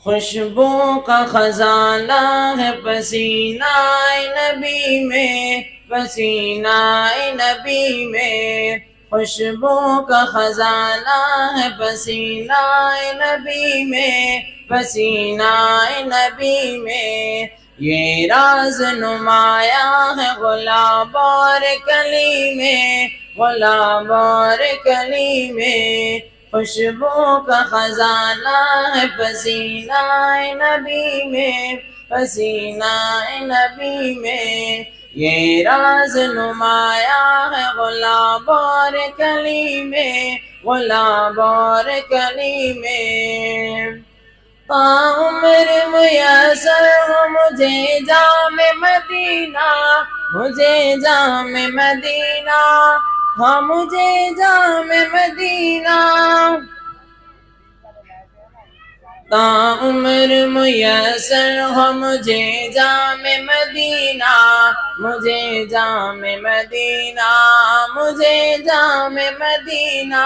خوشبو کا خزانہ ہے پسینہ نبی میں، پسینہ نبی میں، خوشبو کا خزانہ ہے پسینہ نبی میں، پسینہ نبی میں، یہ راز نمایاں ہے غلاب اور کلی میں، غلاب اور کلی میں، خوشبو کا خزانہ ہے پسینہ نبی میں، پسینہ نبی میں، یہ راز نمایاں ہے غلاب اور کلی میں، غلاب اور کلی میں، تا عمر میسر ہو مجھے جام مدینہ، مجھے جام مدینہ، ہاں مجھے جام مدینہ، تا عمر میسر ہو مجھے جام مدینہ، مجھے جام مدینہ، مجھے جام مدینہ،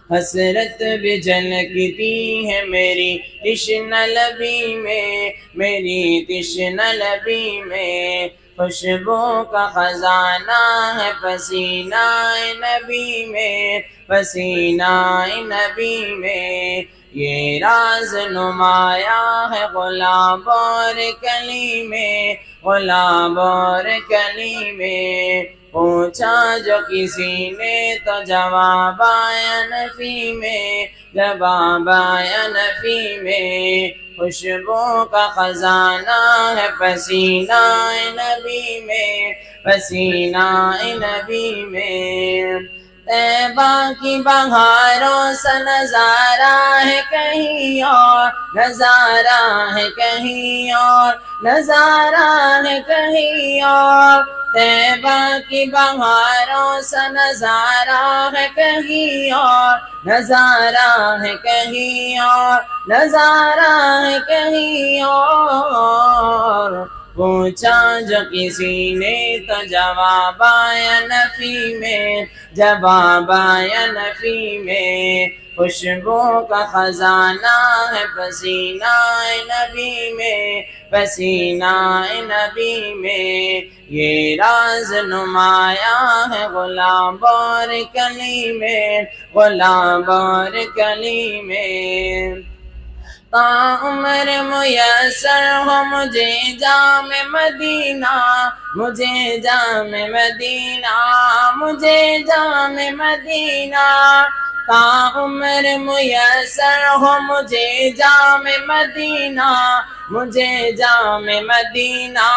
حسرت بھی جھلکتی ہے میری تشنہ لبی میں، میری تشنہ لبی میں، خوشبو کا خزانہ ہے پسینہ نبی میں، پسینہ نبی میں، یہ راز نمایاں ہے غلاب اور کلی میں، غلاب اور کلی میں، پوچھا جو کسی نے تو جواب آیا نفی میں، جواب آیا نفی میں، خوشبو کا خزانہ ہے پسینہ نبی میں، پسینہ نبی میں، طیبہ کی بہاروں سا نظارہ ہے کہیں اور، نظارہ ہے کہیں اور، نظارہ ہے کہیں اور، طیبہ کی بہاروں سا نظارہ ہے کہیں اور، نظارہ ہے کہیں اور، نظارہ ہے کہیں اور، پوچھا جو کسی نے تو جواب آیا نفی میں، جواب آیا نفی میں، خوشبو کا خزانہ ہے پسینہ نبی میں، پسینہ نبی میں، یہ راز نمایاں ہے غلاب اور کلی میں، غلاب اور کلی میں، تا عمر میسر ہو مجھے جام مدینہ، مجھے جام مدینہ، مجھے جام مدینہ، تا عمر میسر ہو مجھے جام مدینہ، مجھے جام مدینہ،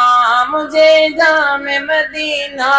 مجھے جام مدینہ،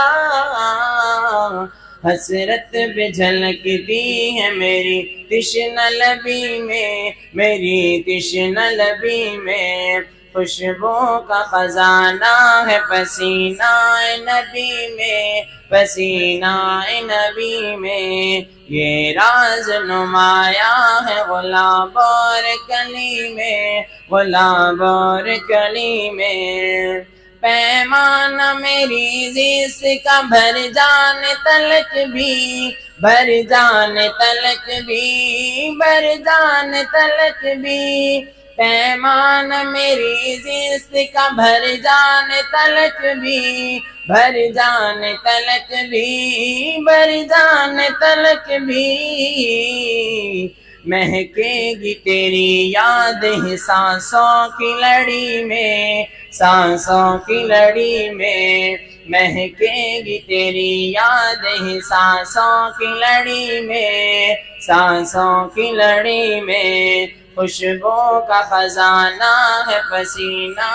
حسرت بھی جھلکتی ہے میری تشنہ لبی میں، میری تشنہ لبی میں، خوشبو کا خزانہ ہے پسینہ نبی میں، پسینہ نبی میں، یہ راز نمایاں ہے غلاب اور کلی میں، غلاب اور کلی میں، پیمانہ میری زیست کا بھر جانے تلک بھی، بھر جانے تلک بھی، بھر جانے تلک بھی، پیمانہ میری زیست کا بھر جانے تلک بھی، بھر جانے تلک بھی، بھر جانے تلک بھی، مہکے گی تیری یاد ہی سانسوں کی لڑی میں، سانسوں کی لڑی میں، مہکے گی تیری یاد ہی سانسوں کی لڑی میں، سانسوں کی لڑی میں، خوشبو کا خزانہ ہے پسینہ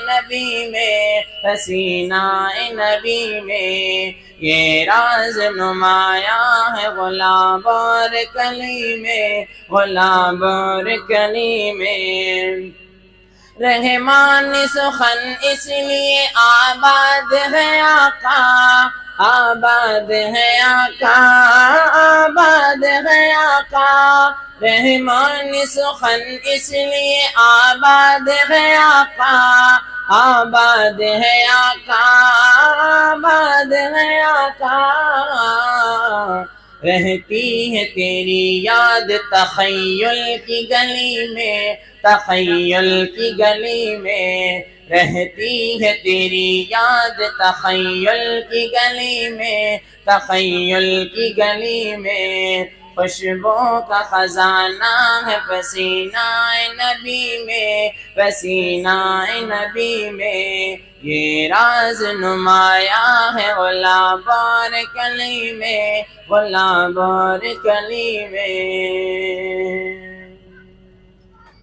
نبی میں، پسینہ نبی میں، یہ راز نمایاں ہے غلاب اور کلی میں، غلاب اور کلی میں، رحمان سخن اس لیے آباد ہے آقا، آباد ہے آقا، آباد ہے آقا، رحمان سخن اس لیے آباد ہے آقا، آباد ہے آقا، آباد ہے آقا، رہتی ہے تیری یاد تخیل کی گلی میں، تخیل کی گلی میں رہتی ہے تیری یاد تخیل کی گلی میں، تخیل کی گلی میں خوشبو کا خزانہ ہے پسینہ نبی میں، پسینہ نبی میں یہ راز نمایاں ہے گلاب اور کلی میں، گلاب اور کلی میں۔